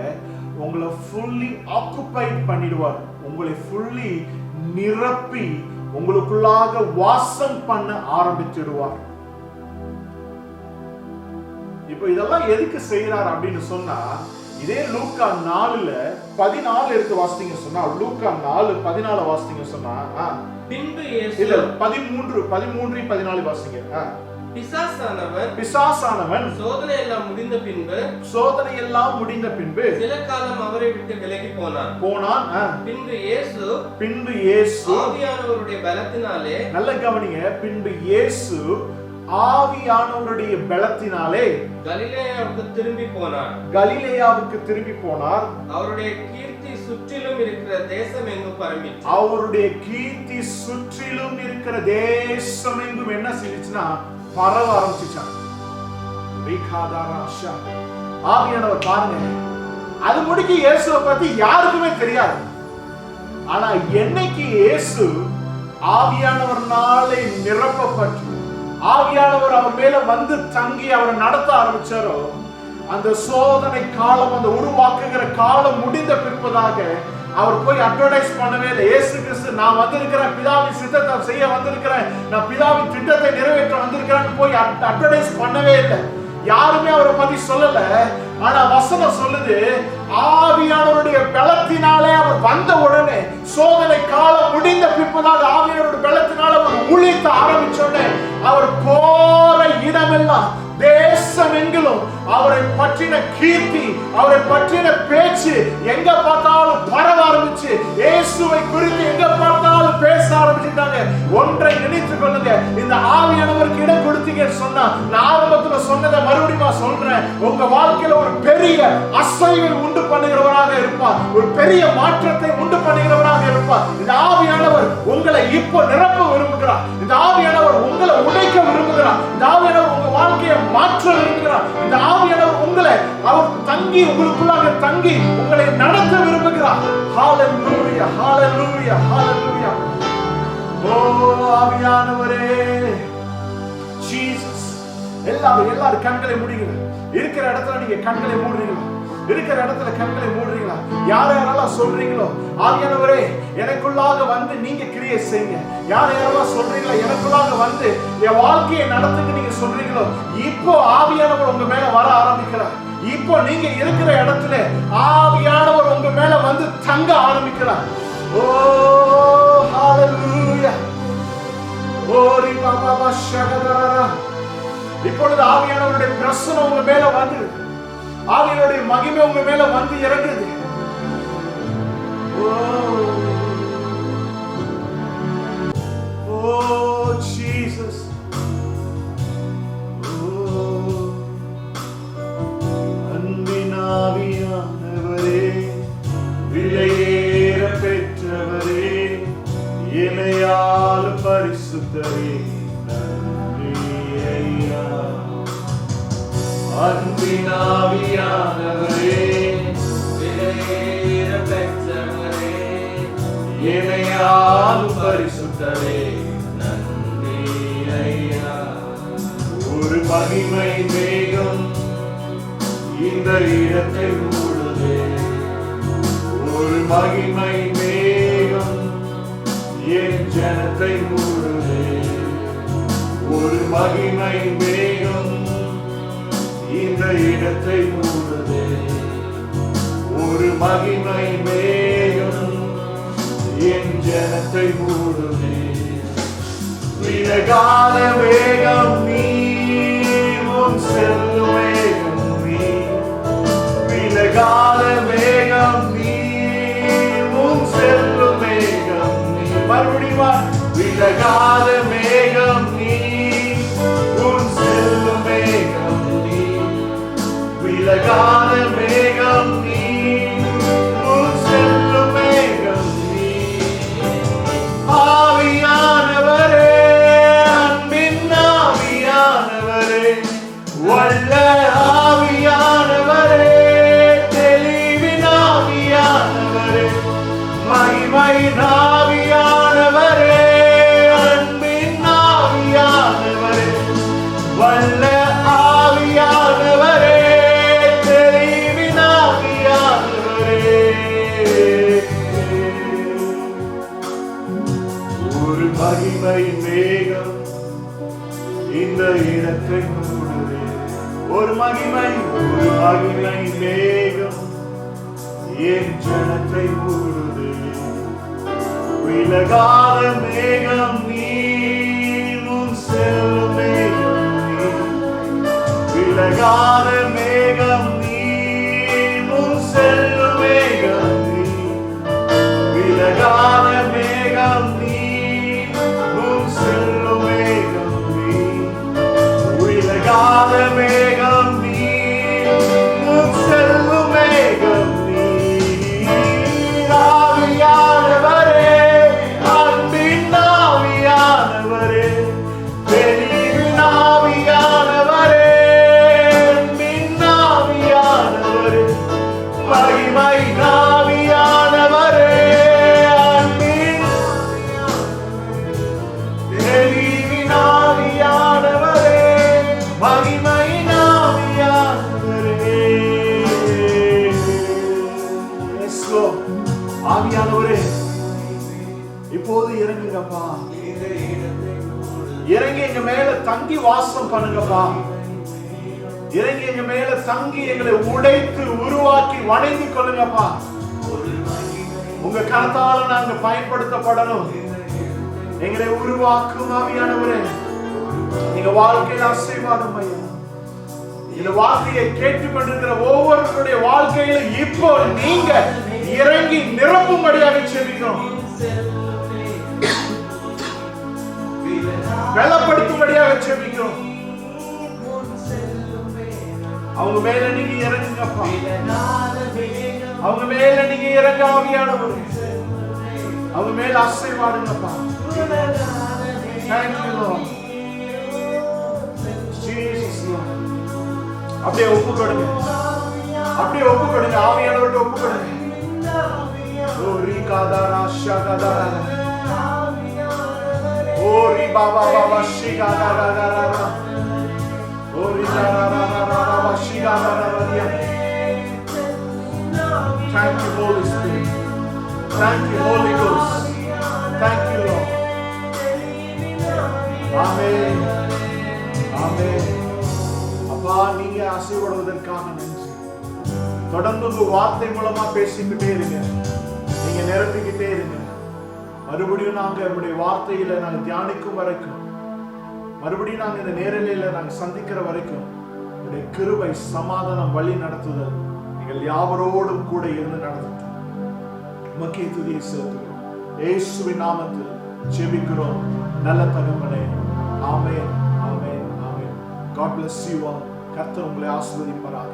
உங்களை ஃபுல்லி ஆக்குபைட் பண்ணிடுவார். உங்களை ஃபுல்லி நிரப்பி உங்களுக்குள்ளாக வாசம் பண்ண ஆரம்பிச்சிடுவார். இப்போ இதெல்லாம் எதுக்கு செய்யறார் அப்படின்னு சொன்னா, இதே லூக்கா 4:14 எடுத்து வாசிங்க சொன்னா, லூக்கா 4:14 வாசிங்க சொன்னா, பின்பு இல்ல 13:14 வாசிங்க. பிசாசானவன் சோதனை எல்லாம் முடிந்த பின்பு சில காலம் அவரை விட்டு விலகி போனான். பின்பு இயேசு ஆவியானவருடைய பலத்தினாலே, நல்ல கவனிங்க, பின்பு இயேசு ஆவியானவருடைய பலத்தினாலே கலிலேயாவுக்கு திரும்பி போனார். அவருடைய கீர்த்தி சுற்றிலும் இருக்கிற தேசம் எங்கும் என்ன செஞ்சுச்சுன்னா பரவ ஆரம்பிச்சாங்க. ஆவியானவர் பாருங்க, அது முடிக்க இயேசுவை பத்தி யாருக்குமே தெரியாது. ஆனா என்னைக்கு இயேசு ஆவியானவர்னாலே நிரப்பப்பட்டு ஆவியானவர் அவர் மேல வந்து தங்கி அவரை நடத்த ஆரம்பிச்சாரோ, அந்த சோதனை காலம், அந்த உருவாக்குகிற காலம் முடிந்த பிற்பதாக அவர் போய் அட்வர்டைஸ் பண்ணவே இல்லை. இயேசு கிறிஸ்து, நான் வந்திருக்கிறேன், பிதாவின் சித்தத்தை செய்ய வந்திருக்கிறேன், நான் பிதாவின் திட்டத்தை நிறைவேற்ற வந்திருக்கிறேன்னு போய் அட்வர்டைஸ் பண்ணவே இல்லை. யாருமே அவரை பத்தி சொல்லல. ஆனா வசனம் சொல்லுது, ஆவியானவருடைய பலத்தினாலே அவர் வந்த உடனே, சோதனை காலம் முடிந்த பிற்பதாக ஆவியானவருடைய பலத்தினால அவர் ஊழியத்த ஆரம்பிச்ச உடனே, அவர் போற இடமெல்லாம் தேசம் எங்கிலும் அவரை பற்றின கீர்த்தி, அவரை பற்றின பேச்சு எங்க பார்த்தாலும் பரவ ஆரம்பிச்சு, இயேசுவை குறித்து எங்க பார்த்தாலும் பேச ஆரம்பிச்சுட்டாங்க. ஒன்றை நினைத்துக் கொள்ளுங்க, இந்த ஆவியானவருக்கு இடம் கொடுத்தீங்கன்னு சொன்னா, நான் ஆரம்பத்துல சொன்னதை மறுபடியும் சொல்றேன், உங்க வாழ்க்கையில ஒரு பெரிய அசைவை உண்டு பண்ணுகிறவராக இருப்பார், ஒரு பெரிய மாற்றத்தை உண்டு பண்ணுகிறவராக இருப்பார். இந்த ஆவியானவர் உங்களை இப்போ நிரப்ப விரும்புகிறார். இந்த ஆவியானவர் உங்களை உடைக்க விரும்புகிறார். இந்த ஆவியானவர் உங்க வாழ்க்கையை மாற்ற விரும்புகிறார். இந்த ஆவியானவர் உங்களை அவர் தங்கி உங்களுக்குள்ளாக தங்கி உங்களை நடத்த விரும்புகிறார். ஹalleluya, ஹalleluya, ஹalleluya. ஓ ஆவியானவரே, ஜீசஸ். எல்லாரும் கண்களை மூடுங்க. இருக்கிற இடத்துல நீங்க கண்களை மூடுறீங்களா? இருக்கிற இடத்துல கண்களை மூடுறீங்களா? யாரெல்லாம் சொல்றீங்களோ, ஆவியானவரே எனக்குள்ளாக வந்து நீங்க கிரியை செய்யுங்க, யாரெல்லாம் சொல்றீங்களோ எனக்குள்ளாக வந்து என் வாழ்க்கையை நடத்துங்க நீங்க சொல்றீங்களோ, இப்போ ஆவியானவர் உங்க மேல வர ஆரம்பிக்கிறார். இப்போ நீங்க இருக்கிற இடத்துல ஆவியானவர் உங்க மேல வந்து தங்க ஆரம்பிக்கிறார். ஓ ஹalleluya. ஓரி பாபா ஷகதரா. இப்பொழுது ஆவியானவருடைய பிரசன்னம் உங்க மேல வந்து, ஆவியானவருடைய மகிமை உங்க மேல வந்து இறங்குது. Oh Jesus. அன்பின் ஆவியானவரே, விலையேற பெற்றவரே, இணையால் பரிசுத்தரே, நன்றி ஐயா. அன்பின் ஆவியானவரே, விலையேற பெற்றவரே, இணையால் பரிசுத்தரே, நன்றி ஐயா. ஒரு மகிமை மேகம் இந்த இடத்தை மூடுதே, ஒரு மகிமை மேகம் என் ஜனத்தை மூடுதே, ஒரு மகிமை மேகம் இந்த இடத்தை மூடுதே, ஒரு மகிமை மேகம் என் ஜனத்தை மூடுதே. விலகாத வேகம் நீ, உன் செல்லும் வேகம் நீ, விலகாத வேகம் நீ, உன் செல்லும் வேகம் நீ. மறுபடியும் விலகாத மேகம் நீ, உன் செல்லும் வேகம் நீ, விலகாத மேகம் நீ, உன் செல்லும் வேகம் நீ. ஆவியானவரே, அன்பின் ஆவியானவரே, வல்ல ஆவியானவரே, தெளிவின் ஆவியானவரே, மகிமையின் ஆவியானவரே, அன்பின் ஆவியானவரே, ஒரு மகிமை மேகம் இந்த இடத்தை மூடுதே. ஒரு மகிமை மேகம் என் ஜனத்தை மூடுதே. விலகாத மேகம் நீ, முன் செல்லும் மேகம் நீ. விலகாத மேகம் நீ, முன் செல்லும் மேகம் நீ. விலகாத மேகம் நீ, முன் செல்லும் மேகம் நீ. விலகாத மேகம் நீ, முன் செல்லும் மேகம் நீ. ஆவியானவரே, அன்பின் ஆவியானவரே, தெளிவின் ஆவியானவரே, அன்பின் ஆவியானவரே, மகிமை ஆவியானவரே, அன்பின் தெளிவின் ஆவியானவரே, மகிமை ஆவியானவரே. Yes, Lord. ஆவியானவரே, இப்போது இறங்குங்கப்பா. இறங்கி எங்க மேல தங்கி வாசம் பண்ணுங்கப்பா. இறங்கி எங்க மேல தங்கி எங்களை உடைத்து உருவாக்கி வணங்கி கொள்ளுங்கப்பா. உங்க கரத்தால நாங்க பயன்படுத்தப்படணும். எங்களை உருவாக்கும் ஆவியானவரே, எங்க வாழ்க்கையில் ஆசீர்வாதம் ஐயா. இந்த வார்த்தையை கேட்டுக்கொண்டிருக்கிற ஒவ்வொருவருடைய வாழ்க்கையில இப்போ நீங்க இறங்கி நிரப்பும்படியாக செபிக்கிறோம். பலப்படுத்தும்படியாக செபிக்கிறோம். அவங்க மேல நீங்க இறங்குங்கப்பா. அவங்க மேல நீங்க இறங்க ஆவியானவர். அவங்க மேல ஆசீர்வாதங்கப்பா. Thank you Lord. Jesus Lord. அப்படியே ஒப்பு கொடுங்க. அப்படியே ஒப்பு கொடுங்க. ஆவியானவர்கிட்ட ஒப்பு கொடுங்க. ஓரி காதாரா ஷகாதாரா. ஓரி பாபா பாபா ஷிகாதாரா. ஓரி தாரா ஷிகாதாரா. Thank you Holy Spirit. Thank you Holy Ghost. Thank you Lord. Amen. Amen. அப்பா, நீங்க ஆசீர்வதிப்பதற்காக நன்றி. தொடர்ந்து உங்க வார்த்தை மூலமா பேசிக்கிட்டே இருங்க. நீங்க நிரப்பிக்கிட்டே இருங்க. மறுபடியும் நாங்க நம்முடைய வார்த்தையில நாங்க தியானிக்கும் வரைக்கும், மறுபடியும் நாங்க இந்த நேரலையில நாங்க சந்திக்கிற வரைக்கும் உடைய கிருபை, சமாதானம், வழி நடத்துதல் நீங்கள் யாவரோடும் கூட இருந்து நடத்தட்டும். உமக்கே துதியை செலுத்துகிறோம். இயேசுவின் நாமத்தில் ஜெபிக்கிறோம் நல்ல தகப்பனே. ஆமென், ஆமென், ஆமென். God bless you all. கர்த்தர் உங்களை ஆசீர்வதிப்பாராக.